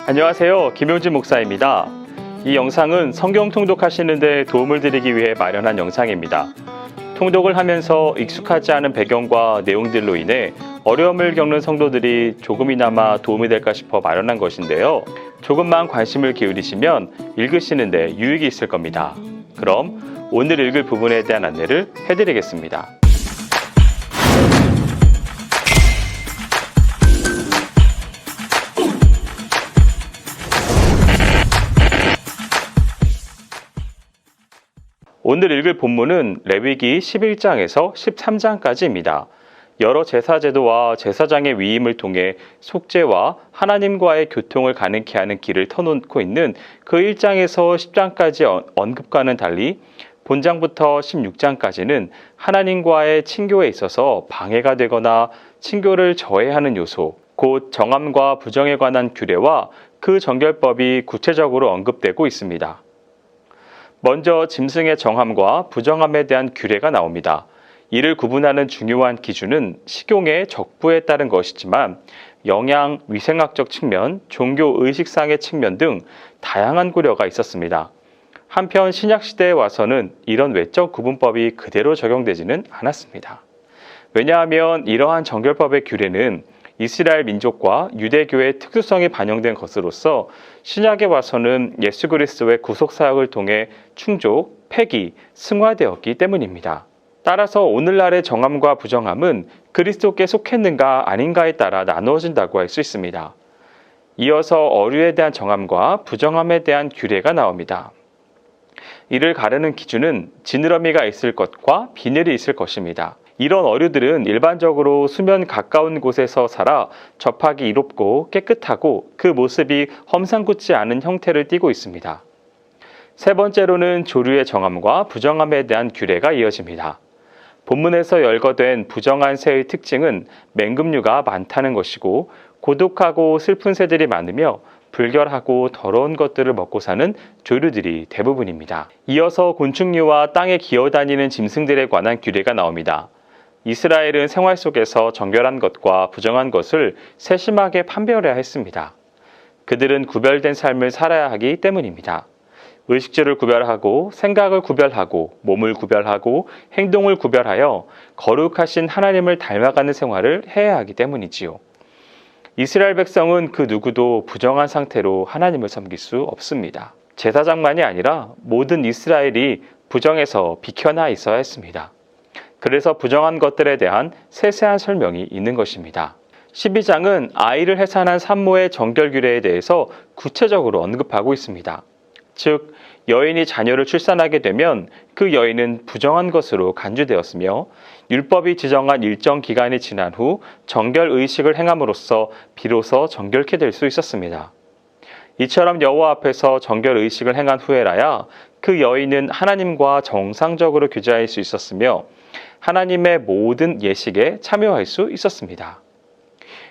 안녕하세요. 김용진 목사입니다. 이 영상은 성경 통독하시는 데 도움을 드리기 위해 마련한 영상입니다. 통독을 하면서 익숙하지 않은 배경과 내용들로 인해 어려움을 겪는 성도들이 조금이나마 도움이 될까 싶어 마련한 것인데요. 조금만 관심을 기울이시면 읽으시는 데 유익이 있을 겁니다. 그럼 오늘 읽을 부분에 대한 안내를 해드리겠습니다. 오늘 읽을 본문은 레위기 11장에서 13장까지입니다. 여러 제사 제도와 제사장의 위임을 통해 속죄와 하나님과의 교통을 가능케 하는 길을 터놓고 있는 그 1장에서 10장까지 언급과는 달리 본장부터 16장까지는 하나님과의 친교에 있어서 방해가 되거나 친교를 저해하는 요소, 곧 정함과 부정에 관한 규례와 그 정결법이 구체적으로 언급되고 있습니다. 먼저 짐승의 정함과 부정함에 대한 규례가 나옵니다. 이를 구분하는 중요한 기준은 식용의 적부에 따른 것이지만 영양, 위생학적 측면, 종교 의식상의 측면 등 다양한 고려가 있었습니다. 한편 신약시대에 와서는 이런 외적 구분법이 그대로 적용되지는 않았습니다. 왜냐하면 이러한 정결법의 규례는 이스라엘 민족과 유대교의 특수성이 반영된 것으로서 신약에 와서는 예수 그리스도의 구속사역을 통해 충족, 폐기, 승화되었기 때문입니다. 따라서 오늘날의 정함과 부정함은 그리스도께 속했는가 아닌가에 따라 나누어진다고 할 수 있습니다. 이어서 어류에 대한 정함과 부정함에 대한 규례가 나옵니다. 이를 가르는 기준은 지느러미가 있을 것과 비늘이 있을 것입니다. 이런 어류들은 일반적으로 수면 가까운 곳에서 살아 접하기 이롭고 깨끗하고 그 모습이 험상궂지 않은 형태를 띠고 있습니다. 세 번째로는 조류의 정함과 부정함에 대한 규례가 이어집니다. 본문에서 열거된 부정한 새의 특징은 맹금류가 많다는 것이고 고독하고 슬픈 새들이 많으며 불결하고 더러운 것들을 먹고 사는 조류들이 대부분입니다. 이어서 곤충류와 땅에 기어다니는 짐승들에 관한 규례가 나옵니다. 이스라엘은 생활 속에서 정결한 것과 부정한 것을 세심하게 판별해야 했습니다. 그들은 구별된 삶을 살아야 하기 때문입니다. 의식주를 구별하고 생각을 구별하고 몸을 구별하고 행동을 구별하여 거룩하신 하나님을 닮아가는 생활을 해야 하기 때문이지요. 이스라엘 백성은 그 누구도 부정한 상태로 하나님을 섬길 수 없습니다. 제사장만이 아니라 모든 이스라엘이 부정에서 비켜나 있어야 했습니다. 그래서 부정한 것들에 대한 세세한 설명이 있는 것입니다. 12장은 아이를 해산한 산모의 정결 규례에 대해서 구체적으로 언급하고 있습니다. 즉, 여인이 자녀를 출산하게 되면 그 여인은 부정한 것으로 간주되었으며 율법이 지정한 일정 기간이 지난 후 정결 의식을 행함으로써 비로소 정결케 될 수 있었습니다. 이처럼 여호와 앞에서 정결 의식을 행한 후에라야 그 여인은 하나님과 정상적으로 교제할 수 있었으며 하나님의 모든 예식에 참여할 수 있었습니다.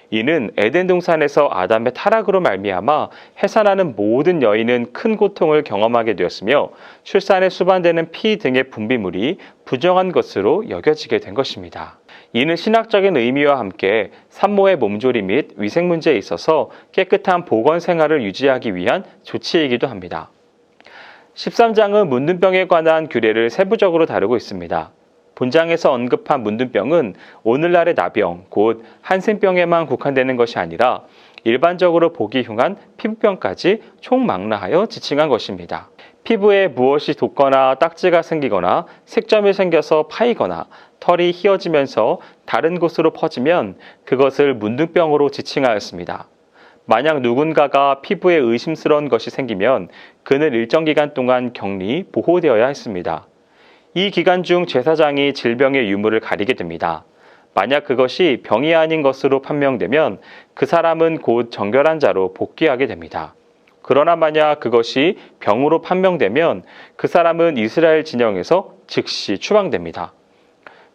이는 에덴 동산에서 아담의 타락으로 말미암아 해산하는 모든 여인은 큰 고통을 경험하게 되었으며 출산에 수반되는 피 등의 분비물이 부정한 것으로 여겨지게 된 것입니다. 이는 신학적인 의미와 함께 산모의 몸조리 및 위생 문제에 있어서 깨끗한 보건 생활을 유지하기 위한 조치이기도 합니다. 13장은 문둥병에 관한 규례를 세부적으로 다루고 있습니다. 본장에서 언급한 문둥병은 오늘날의 나병, 곧 한센병에만 국한되는 것이 아니라 일반적으로 보기 흉한 피부병까지 총망라하여 지칭한 것입니다. 피부에 무엇이 돋거나 딱지가 생기거나 색점이 생겨서 파이거나 털이 휘어지면서 다른 곳으로 퍼지면 그것을 문둥병으로 지칭하였습니다. 만약 누군가가 피부에 의심스러운 것이 생기면 그는 일정 기간 동안 격리, 보호되어야 했습니다. 이 기간 중 제사장이 질병의 유무를 가리게 됩니다. 만약 그것이 병이 아닌 것으로 판명되면 그 사람은 곧 정결한 자로 복귀하게 됩니다. 그러나 만약 그것이 병으로 판명되면 그 사람은 이스라엘 진영에서 즉시 추방됩니다.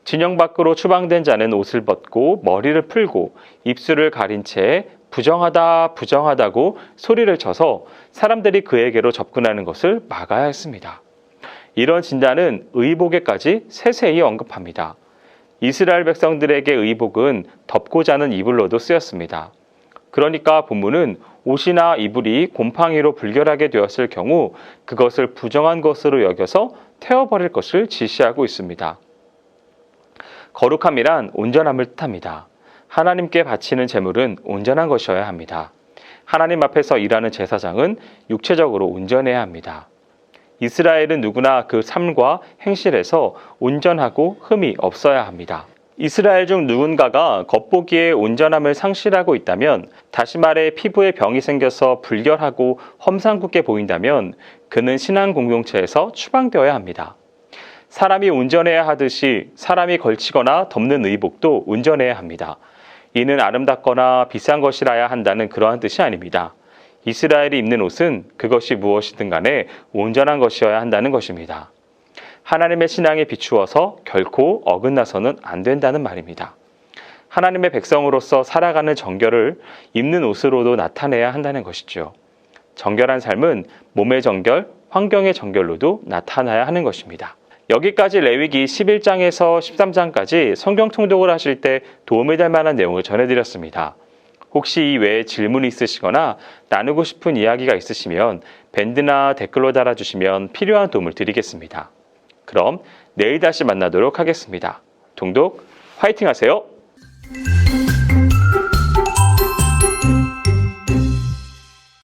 진영 밖으로 추방된 자는 옷을 벗고 머리를 풀고 입술을 가린 채 부정하다, 부정하다고 소리를 쳐서 사람들이 그에게로 접근하는 것을 막아야 했습니다. 이런 진단은 의복에까지 세세히 언급합니다. 이스라엘 백성들에게 의복은 덮고 자는 이불로도 쓰였습니다. 그러니까 본문은 옷이나 이불이 곰팡이로 불결하게 되었을 경우 그것을 부정한 것으로 여겨서 태워버릴 것을 지시하고 있습니다. 거룩함이란 온전함을 뜻합니다. 하나님께 바치는 제물은 온전한 것이어야 합니다. 하나님 앞에서 일하는 제사장은 육체적으로 온전해야 합니다. 이스라엘은 누구나 그 삶과 행실에서 온전하고 흠이 없어야 합니다. 이스라엘 중 누군가가 겉보기에 온전함을 상실하고 있다면, 다시 말해 피부에 병이 생겨서 불결하고 험상궂게 보인다면 그는 신앙 공동체에서 추방되어야 합니다. 사람이 온전해야 하듯이 사람이 걸치거나 덮는 의복도 온전해야 합니다. 이는 아름답거나 비싼 것이라야 한다는 그러한 뜻이 아닙니다. 이스라엘이 입는 옷은 그것이 무엇이든 간에 온전한 것이어야 한다는 것입니다. 하나님의 신앙에 비추어서 결코 어긋나서는 안 된다는 말입니다. 하나님의 백성으로서 살아가는 정결을 입는 옷으로도 나타내야 한다는 것이죠. 정결한 삶은 몸의 정결, 환경의 정결로도 나타나야 하는 것입니다. 여기까지 레위기 11장에서 13장까지 성경 통독을 하실 때 도움이 될 만한 내용을 전해드렸습니다. 혹시 이 외에 질문이 있으시거나 나누고 싶은 이야기가 있으시면 밴드나 댓글로 달아주시면 필요한 도움을 드리겠습니다. 그럼 내일 다시 만나도록 하겠습니다. 통독 화이팅 하세요.